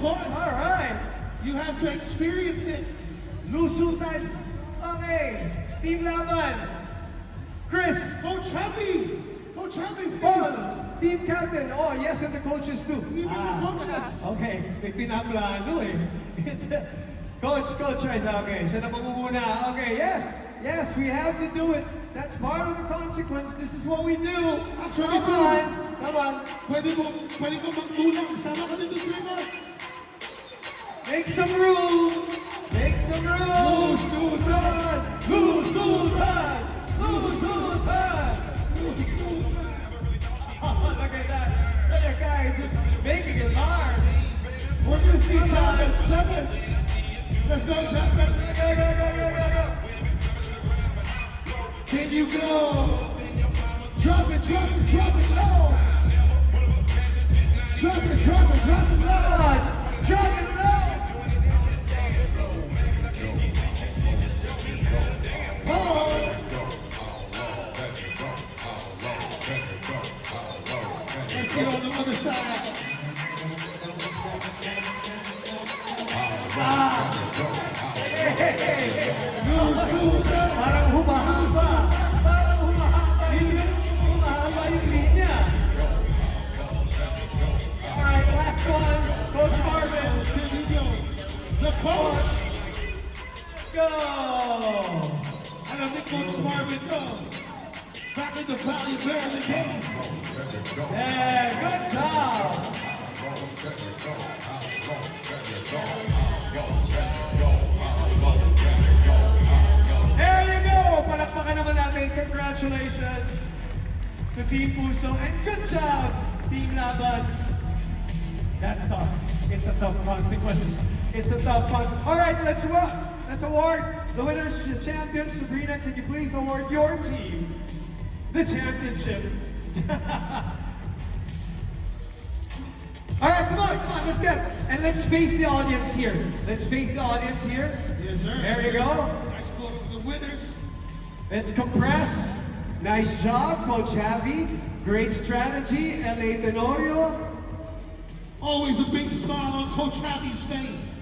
course. All right. You have to experience it. Lusutan. Okay. Team Laban. Chris. Coach Heavy. Coach Heavy, Paul. please. Team Captain. Oh, yes, and the coaches too. Even the coaches. Okay. May pinaplano eh. Coach Reza. Okay. Siya na mamumuna. Okay, yes. Yes, we have to do it. That's part of the consequence. This is what we do. Actually, Come on. Come on. Pwede ko magtulong. Sama ka dito sa iba. Make some room! Make some room! Lusutan! Lusutan! Lusutan! Oh, look at that! That guy is just making it hard. We're gonna see Champion. Let's go, Champion. Go! Can you go? Drop it low. Drop it low. Drop it low! Oh. Let's get on the other side. Lusutan. Parang humahaba. Parang humahaba. Humahaba yung linya. Alright, last one. Coach Marvin. Here we go. The coach. Go! Alam ni Coach Marvin go. Back in the Valley of Maryland days. Yeah, good job! There you go! Palakpakan naman natin. Congratulations to Team Puso. And good job, Team Laban. That's tough. It's a tough consequence. It's a tough one. All right, let's award the winners, the champions. Sabrina, can you please award your team the championship? All right, come on, let's face the audience here. Let's face the audience here. Yes, sir. There you go. Nice score for the winners. Let's compress. Nice job, Coach Javi. Great strategy, L.A. Tenorio. Always a big smile on Coach Happy's face.